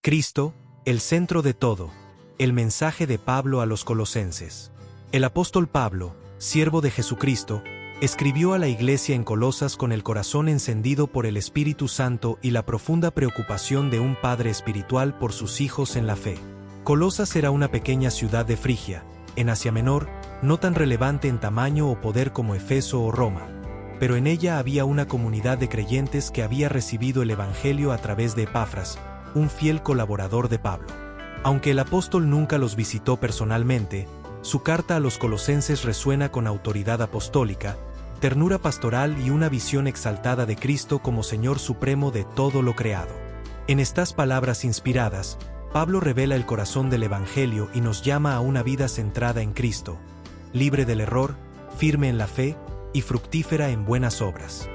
Cristo, el centro de todo. El mensaje de Pablo a los colosenses. El apóstol Pablo, siervo de Jesucristo, escribió a la iglesia en Colosas con el corazón encendido por el Espíritu Santo y la profunda preocupación de un padre espiritual por sus hijos en la fe. Colosas era una pequeña ciudad de Frigia, en Asia Menor, no tan relevante en tamaño o poder como Efeso o Roma, pero en ella había una comunidad de creyentes que había recibido el Evangelio a través de Epafras, un fiel colaborador de Pablo. Aunque el apóstol nunca los visitó personalmente, su carta a los colosenses resuena con autoridad apostólica, ternura pastoral y una visión exaltada de Cristo como Señor supremo de todo lo creado. En estas palabras inspiradas, Pablo revela el corazón del Evangelio y nos llama a una vida centrada en Cristo, libre del error, firme en la fe y fructífera en buenas obras.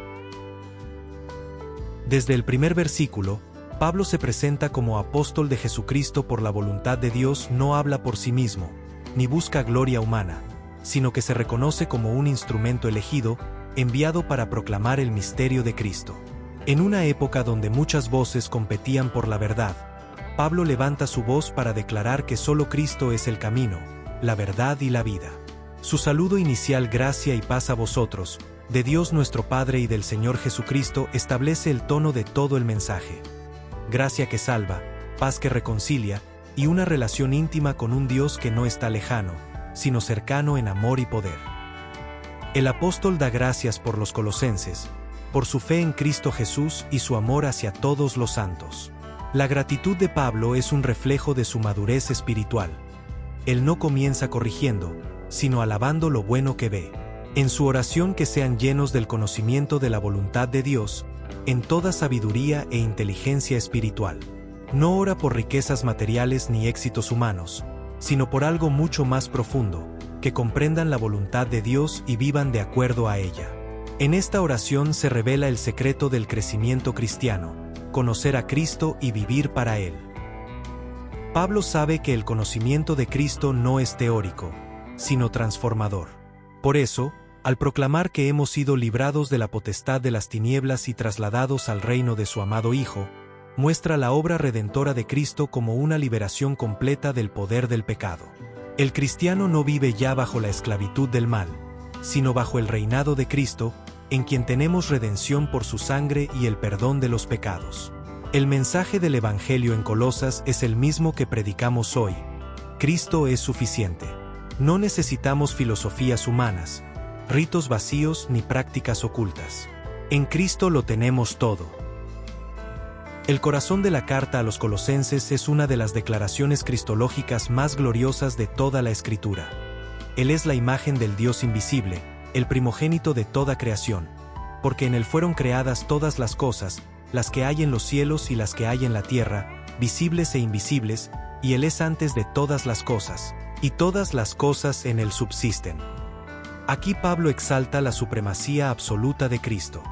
Desde el primer versículo, Pablo se presenta como apóstol de Jesucristo por la voluntad de Dios. No habla por sí mismo, ni busca gloria humana, sino que se reconoce como un instrumento elegido, enviado para proclamar el misterio de Cristo. En una época donde muchas voces competían por la verdad, Pablo levanta su voz para declarar que solo Cristo es el camino, la verdad y la vida. Su saludo inicial, gracia y paz a vosotros, de Dios nuestro Padre y del Señor Jesucristo, establece el tono de todo el mensaje. Gracia que salva, paz que reconcilia, y una relación íntima con un Dios que no está lejano, sino cercano en amor y poder. El apóstol da gracias por los colosenses, por su fe en Cristo Jesús y su amor hacia todos los santos. La gratitud de Pablo es un reflejo de su madurez espiritual. Él no comienza corrigiendo, sino alabando lo bueno que ve. En su oración, que sean llenos del conocimiento de la voluntad de Dios, en toda sabiduría e inteligencia espiritual. No ora por riquezas materiales ni éxitos humanos, sino por algo mucho más profundo, que comprendan la voluntad de Dios y vivan de acuerdo a ella. En esta oración se revela el secreto del crecimiento cristiano, conocer a Cristo y vivir para Él. Pablo sabe que el conocimiento de Cristo no es teórico, sino transformador. Por eso, al proclamar que hemos sido librados de la potestad de las tinieblas y trasladados al reino de su amado Hijo, muestra la obra redentora de Cristo como una liberación completa del poder del pecado. El cristiano no vive ya bajo la esclavitud del mal, sino bajo el reinado de Cristo, en quien tenemos redención por su sangre y el perdón de los pecados. El mensaje del Evangelio en Colosas es el mismo que predicamos hoy. Cristo es suficiente. No necesitamos filosofías humanas, ritos vacíos ni prácticas ocultas. En Cristo lo tenemos todo. El corazón de la carta a los colosenses es una de las declaraciones cristológicas más gloriosas de toda la Escritura. Él es la imagen del Dios invisible, el primogénito de toda creación, porque en Él fueron creadas todas las cosas, las que hay en los cielos y las que hay en la tierra, visibles e invisibles, y Él es antes de todas las cosas, y todas las cosas en Él subsisten. Aquí Pablo exalta la supremacía absoluta de Cristo.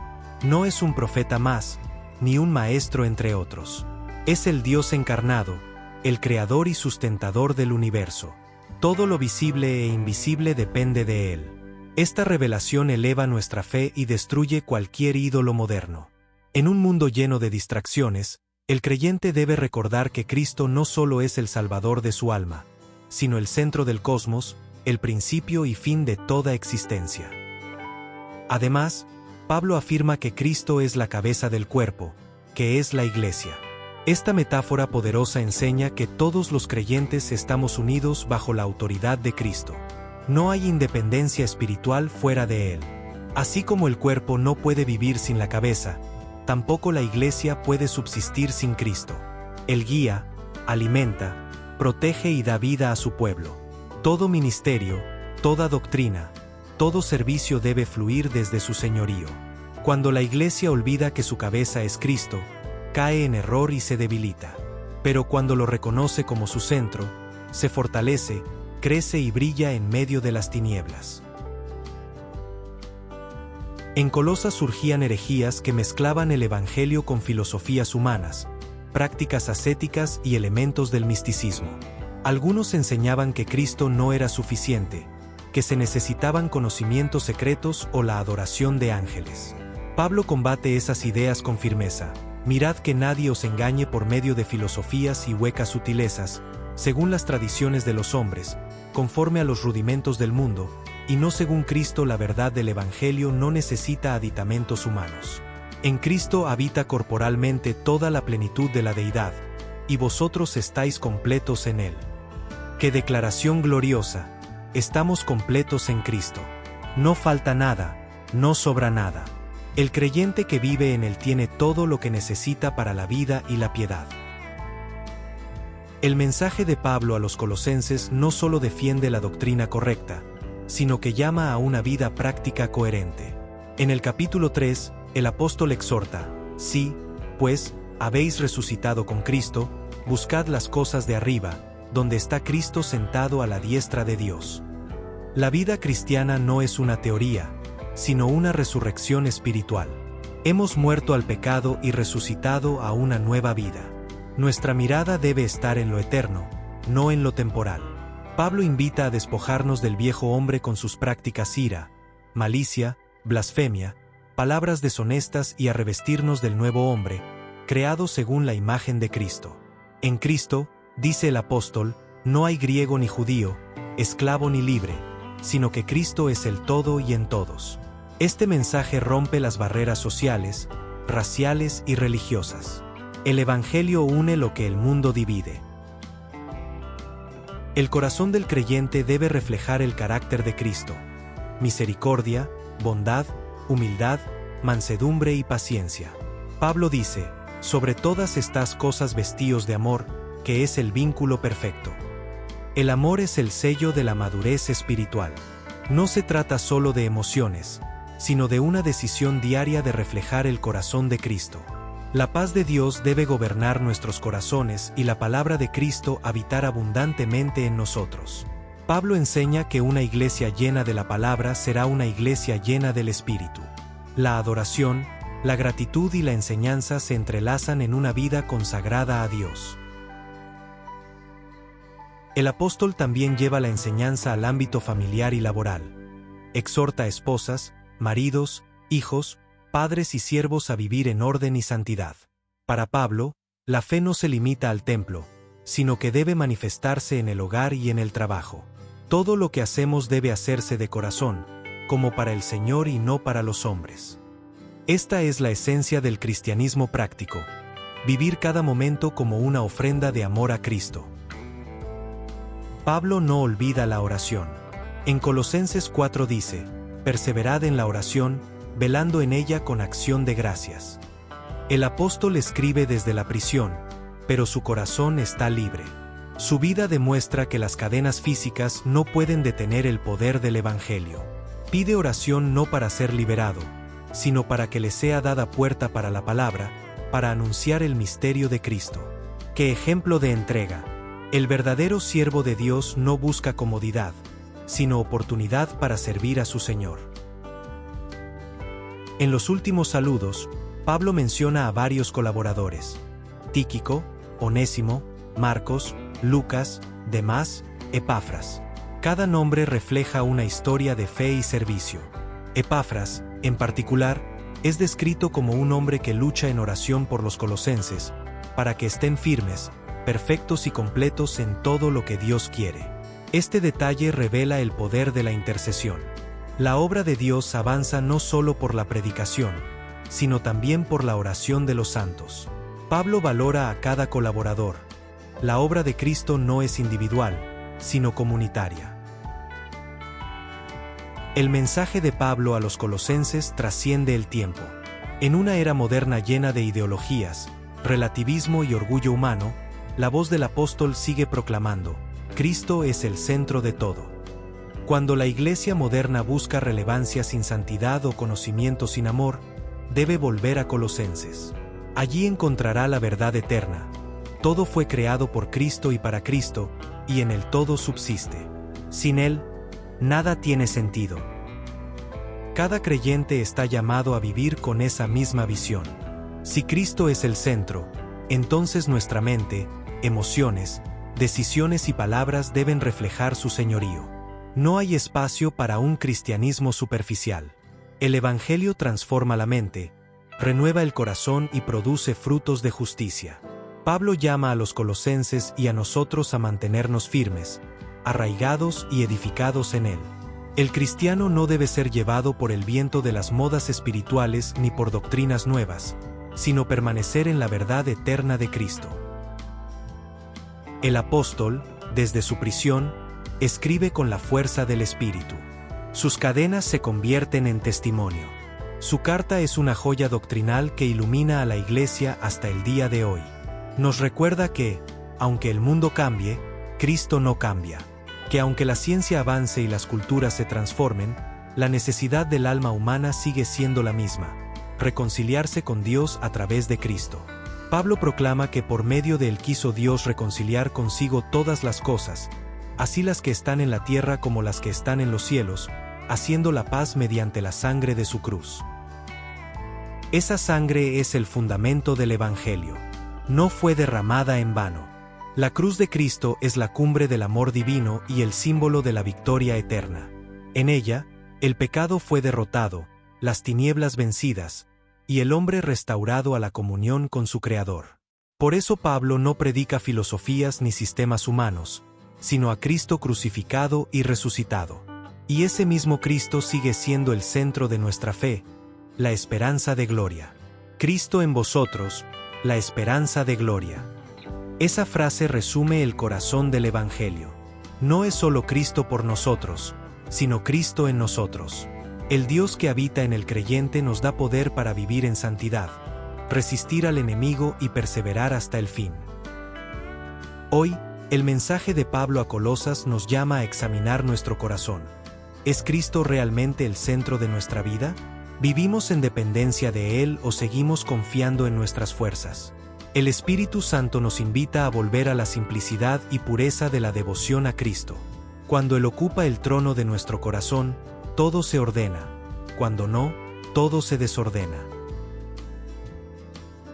No es un profeta más, ni un maestro entre otros. Es el Dios encarnado, el creador y sustentador del universo. Todo lo visible e invisible depende de Él. Esta revelación eleva nuestra fe y destruye cualquier ídolo moderno. En un mundo lleno de distracciones, el creyente debe recordar que Cristo no solo es el Salvador de su alma, sino el centro del cosmos, el principio y fin de toda existencia. Además, Pablo afirma que Cristo es la cabeza del cuerpo, que es la Iglesia. Esta metáfora poderosa enseña que todos los creyentes estamos unidos bajo la autoridad de Cristo. No hay independencia espiritual fuera de Él. Así como el cuerpo no puede vivir sin la cabeza, tampoco la Iglesia puede subsistir sin Cristo. Él guía, alimenta, protege y da vida a su pueblo. Todo ministerio, toda doctrina, todo servicio debe fluir desde su señorío. Cuando la Iglesia olvida que su cabeza es Cristo, cae en error y se debilita. Pero cuando lo reconoce como su centro, se fortalece, crece y brilla en medio de las tinieblas. En Colosas surgían herejías que mezclaban el Evangelio con filosofías humanas, prácticas ascéticas y elementos del misticismo. Algunos enseñaban que Cristo no era suficiente, que se necesitaban conocimientos secretos o la adoración de ángeles. Pablo combate esas ideas con firmeza. Mirad que nadie os engañe por medio de filosofías y huecas sutilezas, según las tradiciones de los hombres, conforme a los rudimentos del mundo, y no según Cristo. La verdad del Evangelio no necesita aditamentos humanos. En Cristo habita corporalmente toda la plenitud de la deidad, y vosotros estáis completos en Él. ¡Qué declaración gloriosa! Estamos completos en Cristo. No falta nada, no sobra nada. El creyente que vive en Él tiene todo lo que necesita para la vida y la piedad. El mensaje de Pablo a los colosenses no solo defiende la doctrina correcta, sino que llama a una vida práctica coherente. En el capítulo 3, el apóstol exhorta: si, pues, habéis resucitado con Cristo, buscad las cosas de arriba, donde está Cristo sentado a la diestra de Dios. La vida cristiana no es una teoría, sino una resurrección espiritual. Hemos muerto al pecado y resucitado a una nueva vida. Nuestra mirada debe estar en lo eterno, no en lo temporal. Pablo invita a despojarnos del viejo hombre con sus prácticas ira, malicia, blasfemia, palabras deshonestas y a revestirnos del nuevo hombre, creado según la imagen de Cristo. En Cristo, dice el apóstol, no hay griego ni judío, esclavo ni libre, sino que Cristo es el todo y en todos. Este mensaje rompe las barreras sociales, raciales y religiosas. El Evangelio une lo que el mundo divide. El corazón del creyente debe reflejar el carácter de Cristo: misericordia, bondad, humildad, mansedumbre y paciencia. Pablo dice: sobre todas estas cosas vestíos de amor, que es el vínculo perfecto. El amor es el sello de la madurez espiritual. No se trata solo de emociones, sino de una decisión diaria de reflejar el corazón de Cristo. La paz de Dios debe gobernar nuestros corazones y la palabra de Cristo habitar abundantemente en nosotros. Pablo enseña que una iglesia llena de la palabra será una iglesia llena del Espíritu. La adoración, la gratitud y la enseñanza se entrelazan en una vida consagrada a Dios. El apóstol también lleva la enseñanza al ámbito familiar y laboral. Exhorta a esposas, maridos, hijos, padres y siervos a vivir en orden y santidad. Para Pablo, la fe no se limita al templo, sino que debe manifestarse en el hogar y en el trabajo. Todo lo que hacemos debe hacerse de corazón, como para el Señor y no para los hombres. Esta es la esencia del cristianismo práctico: vivir cada momento como una ofrenda de amor a Cristo. Pablo no olvida la oración. En Colosenses 4 dice: perseverad en la oración, velando en ella con acción de gracias. El apóstol escribe desde la prisión, pero su corazón está libre. Su vida demuestra que las cadenas físicas no pueden detener el poder del Evangelio. Pide oración no para ser liberado, sino para que le sea dada puerta para la palabra, para anunciar el misterio de Cristo. ¡Qué ejemplo de entrega! El verdadero siervo de Dios no busca comodidad, sino oportunidad para servir a su Señor. En los últimos saludos, Pablo menciona a varios colaboradores: Tíquico, Onésimo, Marcos, Lucas, Demás, Epafras. Cada nombre refleja una historia de fe y servicio. Epafras, en particular, es descrito como un hombre que lucha en oración por los colosenses, para que estén firmes, perfectos y completos en todo lo que Dios quiere. Este detalle revela el poder de la intercesión. La obra de Dios avanza no solo por la predicación, sino también por la oración de los santos. Pablo valora a cada colaborador. La obra de Cristo no es individual, sino comunitaria. El mensaje de Pablo a los colosenses trasciende el tiempo. En una era moderna llena de ideologías, relativismo y orgullo humano, la voz del apóstol sigue proclamando: Cristo es el centro de todo. Cuando la iglesia moderna busca relevancia sin santidad o conocimiento sin amor, debe volver a Colosenses. Allí encontrará la verdad eterna. Todo fue creado por Cristo y para Cristo, y en Él todo subsiste. Sin Él, nada tiene sentido. Cada creyente está llamado a vivir con esa misma visión. Si Cristo es el centro, entonces nuestra mente, emociones, decisiones y palabras deben reflejar su señorío. No hay espacio para un cristianismo superficial. El Evangelio transforma la mente, renueva el corazón y produce frutos de justicia. Pablo llama a los colosenses y a nosotros a mantenernos firmes, arraigados y edificados en él. El cristiano no debe ser llevado por el viento de las modas espirituales ni por doctrinas nuevas, sino permanecer en la verdad eterna de Cristo. El apóstol, desde su prisión, escribe con la fuerza del Espíritu. Sus cadenas se convierten en testimonio. Su carta es una joya doctrinal que ilumina a la Iglesia hasta el día de hoy. Nos recuerda que, aunque el mundo cambie, Cristo no cambia. Que aunque la ciencia avance y las culturas se transformen, la necesidad del alma humana sigue siendo la misma: reconciliarse con Dios a través de Cristo. Pablo proclama que por medio de él quiso Dios reconciliar consigo todas las cosas, así las que están en la tierra como las que están en los cielos, haciendo la paz mediante la sangre de su cruz. Esa sangre es el fundamento del Evangelio. No fue derramada en vano. La cruz de Cristo es la cumbre del amor divino y el símbolo de la victoria eterna. En ella, el pecado fue derrotado, las tinieblas vencidas, y el hombre restaurado a la comunión con su Creador. Por eso Pablo no predica filosofías ni sistemas humanos, sino a Cristo crucificado y resucitado. Y ese mismo Cristo sigue siendo el centro de nuestra fe, la esperanza de gloria. Cristo en vosotros, la esperanza de gloria. Esa frase resume el corazón del Evangelio. No es solo Cristo por nosotros, sino Cristo en nosotros. El Dios que habita en el creyente nos da poder para vivir en santidad, resistir al enemigo y perseverar hasta el fin. Hoy, el mensaje de Pablo a Colosas nos llama a examinar nuestro corazón. ¿Es Cristo realmente el centro de nuestra vida? ¿Vivimos en dependencia de Él o seguimos confiando en nuestras fuerzas? El Espíritu Santo nos invita a volver a la simplicidad y pureza de la devoción a Cristo. Cuando Él ocupa el trono de nuestro corazón, todo se ordena. Cuando no, todo se desordena.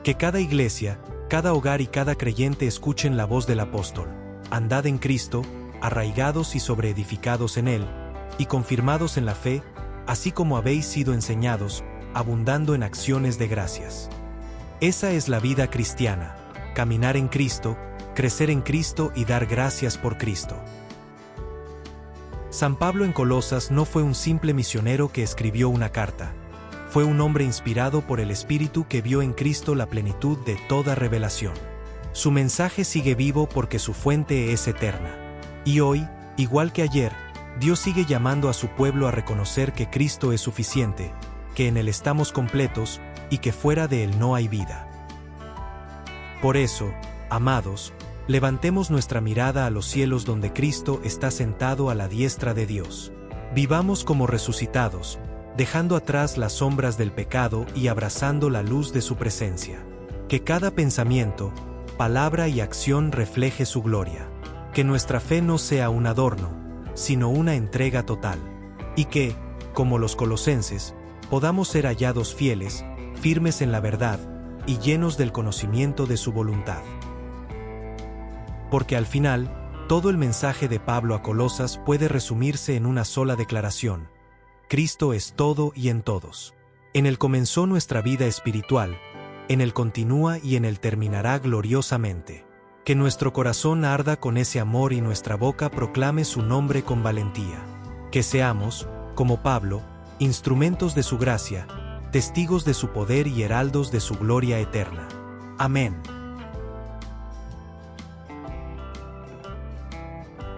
Que cada iglesia, cada hogar y cada creyente escuchen la voz del apóstol. Andad en Cristo, arraigados y sobreedificados en Él, y confirmados en la fe, así como habéis sido enseñados, abundando en acciones de gracias. Esa es la vida cristiana: caminar en Cristo, crecer en Cristo y dar gracias por Cristo. San Pablo en Colosas no fue un simple misionero que escribió una carta. Fue un hombre inspirado por el Espíritu que vio en Cristo la plenitud de toda revelación. Su mensaje sigue vivo porque su fuente es eterna. Y hoy, igual que ayer, Dios sigue llamando a su pueblo a reconocer que Cristo es suficiente, que en Él estamos completos, y que fuera de Él no hay vida. Por eso, amados, levantemos nuestra mirada a los cielos donde Cristo está sentado a la diestra de Dios. Vivamos como resucitados, dejando atrás las sombras del pecado y abrazando la luz de su presencia. Que cada pensamiento, palabra y acción refleje su gloria. Que nuestra fe no sea un adorno, sino una entrega total. Y que, como los colosenses, podamos ser hallados fieles, firmes en la verdad, y llenos del conocimiento de su voluntad. Porque al final, todo el mensaje de Pablo a Colosas puede resumirse en una sola declaración: Cristo es todo y en todos. En Él comenzó nuestra vida espiritual, en Él continúa y en Él terminará gloriosamente. Que nuestro corazón arda con ese amor y nuestra boca proclame su nombre con valentía. Que seamos, como Pablo, instrumentos de su gracia, testigos de su poder y heraldos de su gloria eterna. Amén.